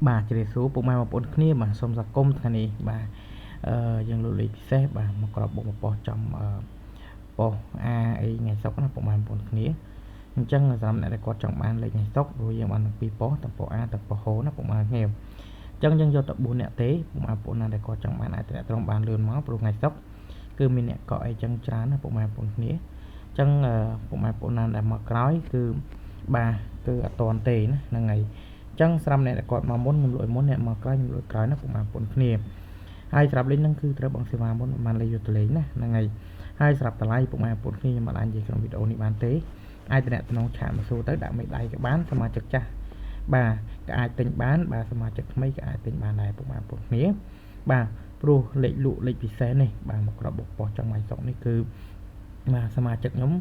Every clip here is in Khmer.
បាទជ្រាបសួរពុកម៉ែបងប្អូនគ្នាបាទសូមស្វាគមន៍ថ្ងៃនេះបាទយើងលោកលេខពិសេសបាទមកក្របបុកមកប៉ុសចំប៉ុសអាអីថ្ងៃសុកណាពុកម៉ែបងប្អូនគ្នាអញ្ចឹងសម្រាប់អ្នកដែលគាត់ចង់បានលេខថ្ងៃសុកព្រោះយើងបានទាំងពីរប៉ុសទាំងប៉ុសអាទាំងប៉ុសហូណាពុកម៉ែគ្នាអញ្ចឹងយើងយកទៅ4អ្នកទេពុកម៉ែបងប្អូនណាដែលគាត់ចង់បានអាចតំណបានលឿនមកព្រោះថ្ងៃសុកគឺមានអ្នកកក់អីចឹងច្រើនណាពុកម៉ែបងប្អូនគ្នាអញ្ចឹងពុកម៉ែបងប្អូនណាដែលមកក្រោយគឺបាទគឺអត់តន់ទេណាហ្នឹងហើយចឹងស្រាប់អ្នកគាត់មកមុនខ្ញុំលួចមុនអ្នកមកក្រោយខ្ញុំលួចក្រោយណាពុកម៉ែបងប្អូនគ្នាហើយស្រាប់លេងហ្នឹងគឺត្រូវបងសេវាមុនបានលេខយកទៅលេងណាហ្នឹងហើយស្រាប់តម្លៃពុកម៉ែបងប្អូនគ្នាខ្ញុំបាននិយាយក្នុងវីដេអូនេះបានទេអាចតំណឆាតមកសួរទៅដាក់មេដៃក៏បានសមាជិកចាស់បាទក៏អាចទិញបានបាទសមាជិកថ្មីក៏អាចទិញបានដែរពុកម៉ែបងប្អូនគ្នាបាទព្រោះលេខលក់លេខពិសេសនេះបាទមកក្របបុកប៉ុសចង់ម៉ៃសុកនេះគឺបាទសមាជិកខ្ញុំ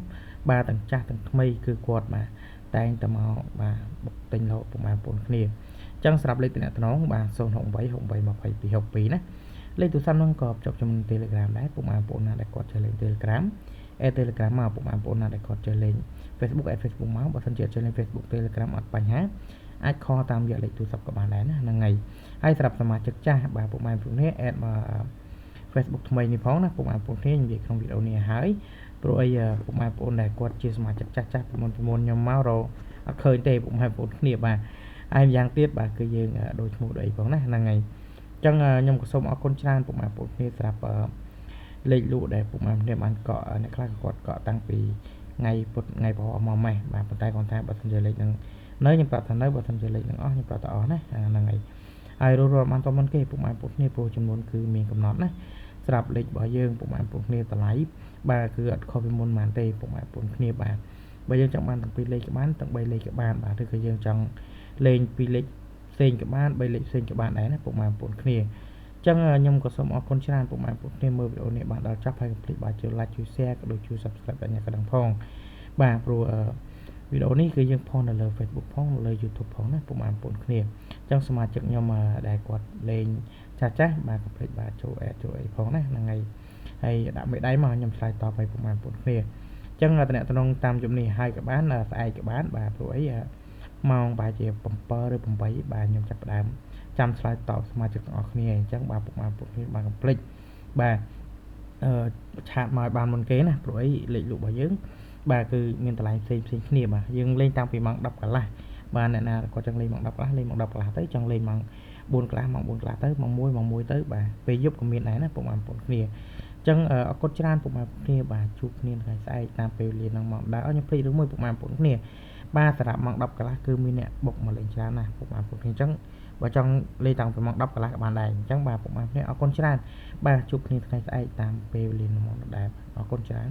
បាទទាំងចាស់ទាំងថ្មីគឺគាត់បាទតែងតែមកបាទបុកទិញរហូតពុកម៉ែបងប្អូនគ្នាអញ្ចឹងស្រាប់លេខតំណបាទ068682262ណាលេខទូរស័ព្ទហ្នឹងក៏ភ្ជាប់ជាមួយ Telegram ដែរពុកម៉ែបងប្អូនណាដែលគាត់ចេះលេង Telegram Telegram មកពុកម៉ែបងប្អូនណាដែលគាត់ចេះលេង Facebook Facebook មកបើសិនជាចេះលេង Facebook Telegram អត់បញ្ហាអាចខលតាមរយៈលេខទូរស័ព្ទក៏បានដែរណាហ្នឹងហើយសម្រាប់សមាជិកចាស់បាទពុកម៉ែបងប្អូននេះแอดមក Facebook ថ្មីនេះផងណាពុកម៉ែបងប្អូនគ្នានិយាយក្នុងវីដេអូនេះហើយព្រោះអីពុកម៉ែបងប្អូនដែលគាត់ជាសមាជិកចាស់ពីមុនខ្ញុំមករកអត់ឃើញទេពុកម៉ែបងប្អូនគ្នាបាទហើយយ៉ាងទៀតបាទគឺយើងដូចឈ្មោះដូចអីផងណាហ្នឹងហើយអញ្ចឹងខ្ញុំក៏សូមអរគុណច្រើនពុកម៉ែបងប្អូនគ្នាសម្រាប់លេខលក់ដែលពុកម៉ែគ្នាបានកក់អ្នកខ្លះក៏គាត់កក់តាំងពីថ្ងៃពុធថ្ងៃប្រហោះមកម៉េះបាទប៉ុន្តែគាត់ថាបើសិនជាលេខនឹងនៅខ្ញុំប្រាប់ថានៅបើសិនជាលេខនឹងអស់ខ្ញុំប្រាប់ថាអស់ណាហ្នឹងហើយរស់បានតមិនគេពុកម៉ែបងប្អូនគ្នាព្រោះចំនួនគឺមានកំណត់ណាស្រាប់លេខរបស់យើងពុកម៉ែបងប្អូនគ្នាតម្លៃបាទគឺអត់ខុសពីមុនបានទេពុកម៉ែបងប្អូនគ្នាបាទបើយើងចង់បានទាំង2លេខក៏បានទាំង3លេខក៏បានបាទឬក៏យើងចង់លេង2លេខផ្សេងក៏បាន3លេខផ្សេងក៏បានដែរណាពុកម៉ែបងប្អូនគ្នាអញ្ចឹងខ្ញុំក៏សូមអរគុណច្រើនពុកម៉ែបងប្អូនគ្នាមើលវីដេអូនេះបានដល់ចប់ហើយកុំភ្លេចបាទជួយ like ជួយ share ក៏ដូចជួយ subscribe ដល់អ្នកកណ្ដឹងផងបាទព្រោះវីដេអូនេះគឺយើងផុសនៅលើ Facebook ផងនៅលើ YouTube ផងណាពុកម៉ែបងប្អូនគ្នាអញ្ចឹងសមាជិកខ្ញុំដែលគាត់លេងចាស់បាទកុំភ្លេចបាទចូល add ចូលអីផងណាហ្នឹងហើយដាក់មេដៃមកខ្ញុំឆ្លើយតបឲ្យពុកម៉ែបងប្អូនគ្នាអញ្ចឹងតំណតាមជំនេះហើយក៏បានស្អែកក៏បានបាទព្រោះអីម៉ោងបែរជា7ឬ8បាទខ្ញុំចាប់ផ្ដើមចាំឆ្លើយតបសមាជិកទាំងអស់គ្នាអញ្ចឹងបាទពុកម៉ែបងប្អូនគ្នាបានកុំភ្លេចបាទឆាតមកឲ្យបានមុនគេណាព្រោះអីលេខលក់របស់យើងបាទគឺមានតម្លៃផ្សេងគ្នាបាទយើងលេងតាំងពីម៉ោង10កន្លះបាទអ្នកណាគាត់ចង់លេងម៉ោង10កន្លះលេងម៉ោង10កន្លះទៅចង់លេងម៉ោង4កន្លះម៉ោង4កន្លះទៅម៉ោង1ទៅបាទពេលយប់ក៏មានដែរណាពុកម៉ែបងប្អូនគ្នាអញ្ចឹងអរគុណច្រើនពុកម៉ែបងប្អូនគ្នាបាទជួបគ្នាថ្ងៃស្អែកតាមពេលវេលានឹងមកដែរខ្ញុំភ្លេចរឿងមួយពុកម៉ែបងប្អូនគ្នាបាទសម្រាប់ម៉ោង10កន្លះគឺមានអ្នកបុកមកលេងច្រើនណាស់ពុកម៉ែបងប្អូនគ្នាអញ្ចឹងបើចង់លេងតាំងពីម៉ោង10កន្លះក៏បានដែរអញ្ចឹងបាទពុកម៉ែបងប្អូនគ្នាអរគុណច្រើនបាទជួបគ្នាថ្ងៃស្អែកតាមពេលវេលានឹងមកដែរអរគុណច្រើន